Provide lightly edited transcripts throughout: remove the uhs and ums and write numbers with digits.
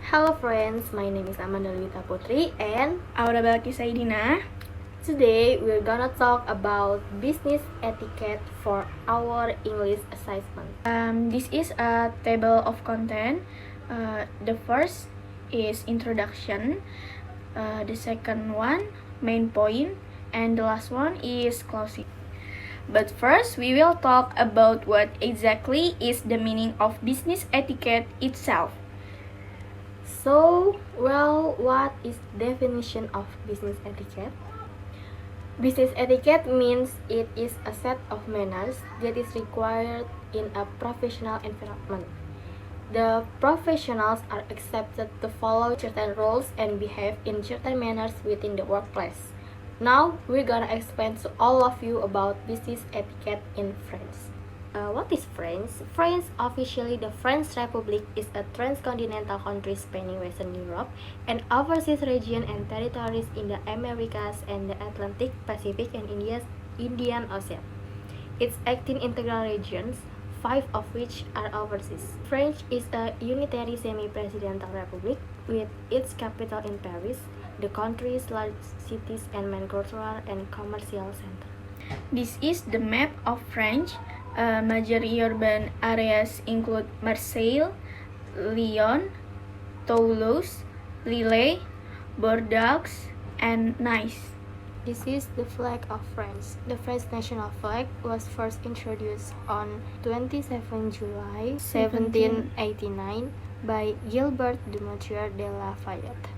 Hello friends, my name is Amanda Lita Putri and Aura Balki Saidina. today we're gonna talk about business etiquette for our English assessment. This is a table of content. The first is introduction. The second one, main point, and the last one is closing. But first, we will talk about what exactly is the meaning of business etiquette itself. So, what is definition of business etiquette? Business etiquette means it is a set of manners that is required in a professional environment. The professionals are accepted to follow certain rules and behave in certain manners within the workplace. Now, we're gonna explain to all of you about business etiquette in France. What is France? France, officially the French Republic, is a transcontinental country spanning Western Europe and overseas regions and territories in the Americas and the Atlantic, Pacific, and Indian Ocean. Its 18 integral regions, 5 of which are overseas. France is a unitary semi-presidential republic with its capital in Paris, the country's largest cities and main cultural and commercial center. This is the map of France. Major urban areas include Marseille, Lyon, Toulouse, Lille, Bordeaux, and Nice. This is the flag of France. The French national flag was first introduced on 27 July 1789 by Gilbert du Motier de Lafayette.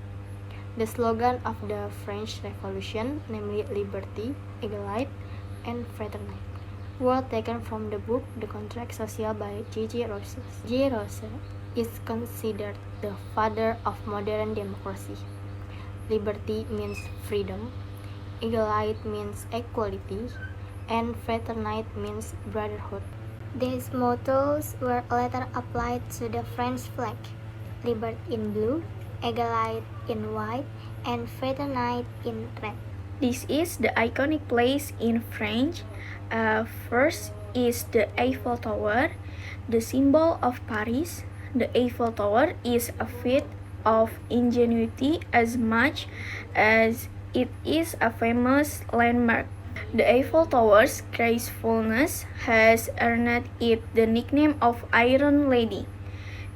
The slogan of the French Revolution, namely liberty, equality, and fraternity, were taken from the book The Contrat Social by J.J. Rousseau. J. Rousseau is considered the father of modern democracy. Liberty means freedom, equality means equality, and fraternity means brotherhood. These mottos were later applied to the French flag: liberty in blue, equality in white, and fraternity in red. This is the iconic place in France. First is the Eiffel Tower, the symbol of Paris. The Eiffel Tower is a feat of ingenuity as much as it is a famous landmark. The Eiffel Tower's gracefulness has earned it the nickname of Iron Lady.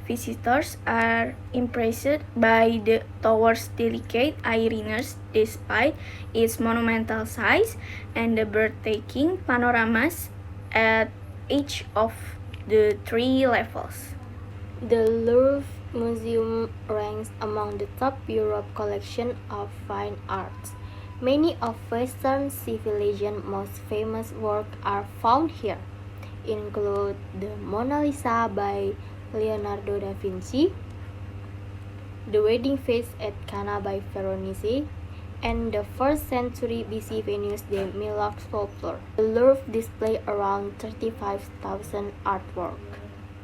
Visitors are impressed by the tower's delicate iriness despite its monumental size and the breathtaking panoramas at each of the 3 levels. The Louvre Museum ranks among the top Europe collection of fine arts. Many of Western civilization's most famous works are found here, include the Mona Lisa by Leonardo da Vinci, the Wedding Feast at Cana by Veronese, and the 1st century BC Venus de Milo sculpture. The Louvre displays around 35,000 artwork.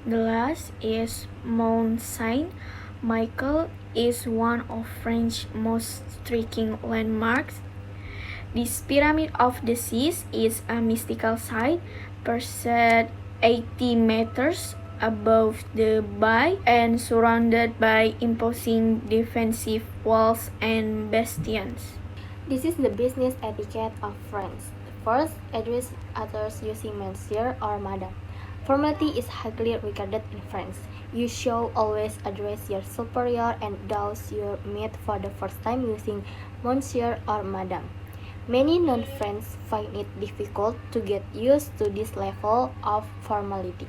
The last is Mount Saint Michael is one of France's most striking landmarks. This pyramid of the seas is a mystical site perched 80 meters above the bay and surrounded by imposing defensive walls and bastions. This is the business etiquette of France. First, address others using monsieur or madame. Formality is highly regarded in France. You should always address your superior and those you meet for the first time using monsieur or madame. Many non-French find it difficult to get used to this level of formality.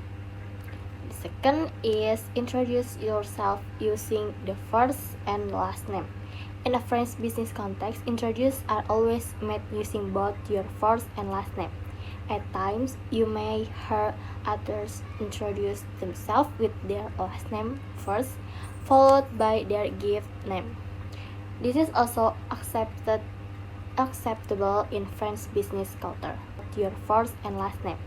The second is introduce yourself using the first and last name. In a French business context, introductions are always made using both your first and last name. At times, you may hear others introduce themselves with their last name first, followed by their given name. This is also acceptable in French business culture. Your first and last name.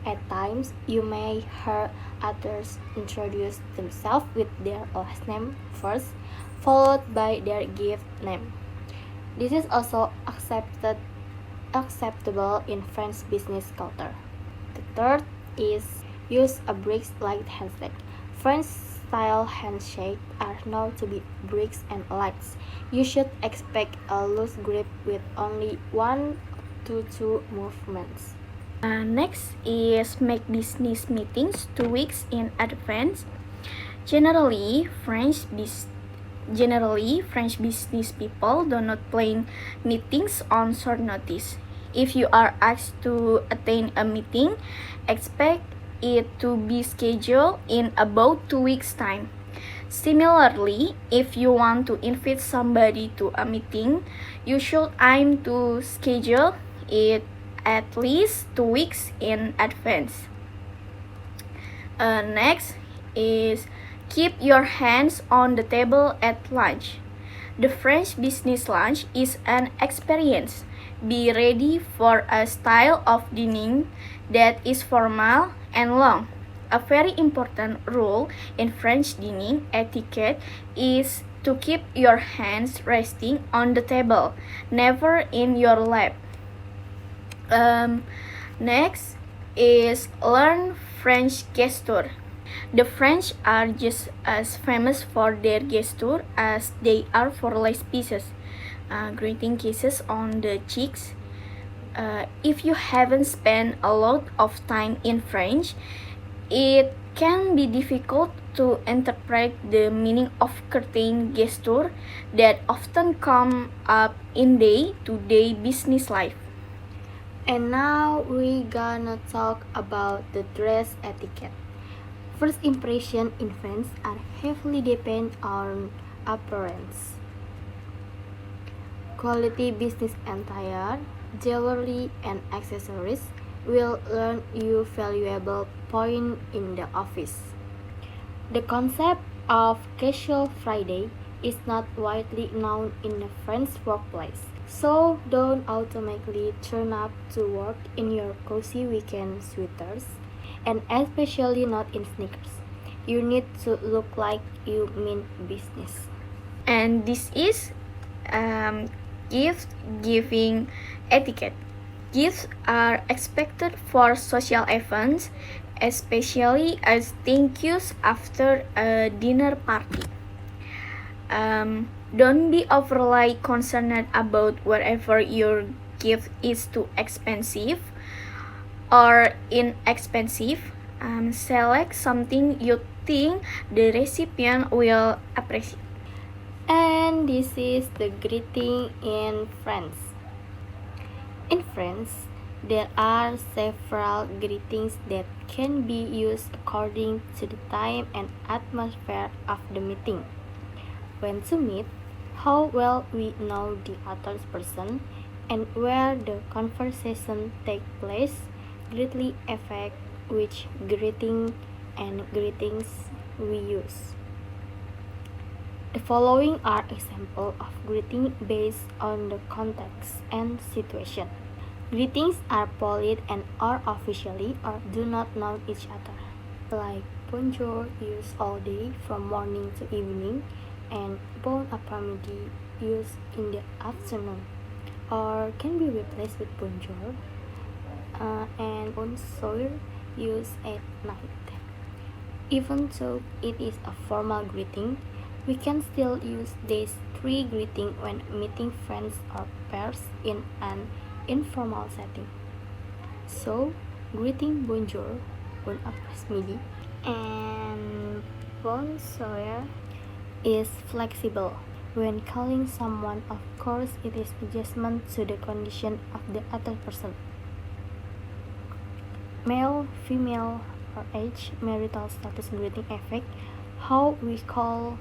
At times, you may hear others introduce themselves with their last name first, followed by their given name. This is also acceptable in French business culture. The third is use a brisk light handshake. French style handshake are known to be breaks and lights. You should expect a loose grip with only 1 to 2 movements. Next is make business meetings 2 weeks in advance. Generally, French business people do not plan meetings on short notice. If you are asked to attend a meeting, expect it to be scheduled in about 2 weeks' time. Similarly, if you want to invite somebody to a meeting, you should aim to schedule it at least 2 weeks in advance. Next is keep your hands on the table at lunch. The French business lunch is an experience. Be ready for a style of dining that is formal and long. A very important rule in French dining etiquette is to keep your hands resting on the table, never in your lap. Next is learn French gesture. The French are just as famous for their gesture as they are for lace pieces, greeting kisses on the cheeks. If you haven't spent a lot of time in French, it can be difficult to interpret the meaning of certain gesture that often come up in day-to-day business life. And now we gonna talk about the dress etiquette. First impression in France are heavily depend on appearance. Quality business attire, jewelry, and accessories will earn you valuable points in the office. The concept of casual Friday is not widely known in the French workplace, so don't automatically turn up to work in your cozy weekend sweaters, and especially not in sneakers. You need to look like you mean business. And this is gift giving etiquette. Gifts are expected for social events, especially as thank yous after a dinner party. Don't be overly concerned about whether your gift is too expensive or inexpensive. Select something you think the recipient will appreciate. And this is the greeting in France. In France, there are several greetings that can be used according to the time and atmosphere of the meeting. When to meet, how well we know the other person, and where the conversation takes place greatly affect which greeting and greetings we use. The following are examples of greeting based on the context and situation. Greetings are polite and are officially or do not know each other, like bonjour used all day from morning to evening, and bon après-midi used in the afternoon, or can be replaced with bonjour, and bonsoir used at night. Even though it is a formal greeting, we can still use these three greetings when meeting friends or peers in an informal setting. So, greeting bonjour, bon après-midi, and bonsoir is flexible. When calling someone, of course, it is adjustment to the condition of the other person. Male, female, or age, marital status greeting affect how we call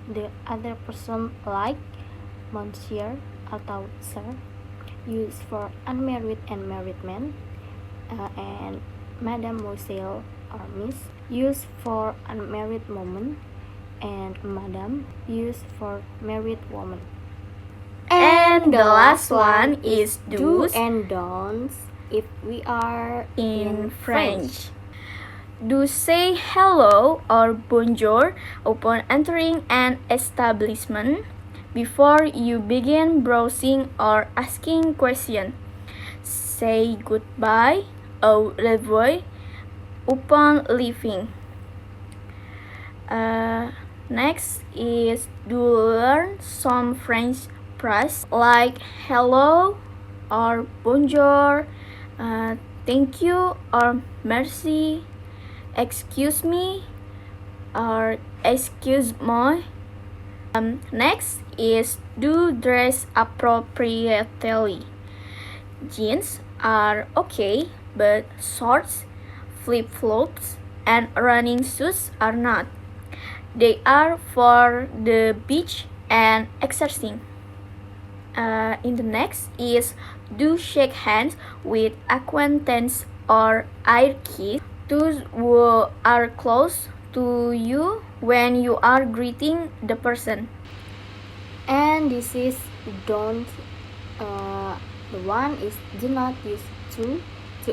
the other person, like monsieur atau sir, used for unmarried and married men, and mademoiselle or miss, used for unmarried woman, and madame, used for married woman. And the last one is do's do's and don'ts if we are in French. Do say hello or bonjour upon entering an establishment. Before you begin browsing or asking questions, say goodbye au revoir upon leaving. Next is do learn some French phrases like hello or bonjour, thank you or merci, excuse me or excuse moi. Next is do dress appropriately. Jeans are okay, but shorts, flip-flops, and running shoes are not. They are for the beach and exercising. In the next is do shake hands with acquaintance or air kiss. Those who are close to you when you are greeting the person. And this is don't. The one is do not use to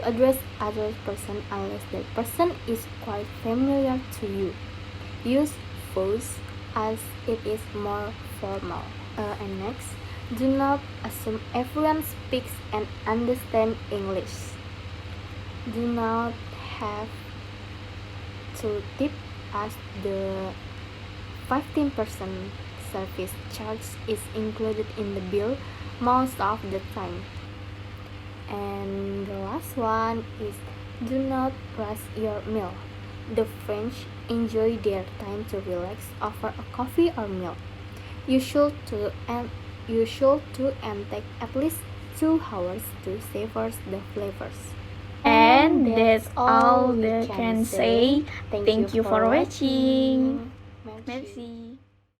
address other person unless that person is quite familiar to you. Use vous as it is more formal. And next, do not assume everyone speaks and understands English. Do not have to tip as the 15% service charge is included in the bill most of the time. And the last one is do not rush your meal. The French enjoy their time to relax over a coffee or milk. You should too and take at least 2 hours to savor the flavors. And that's all we can say. Thank you for watching. Merci. Merci.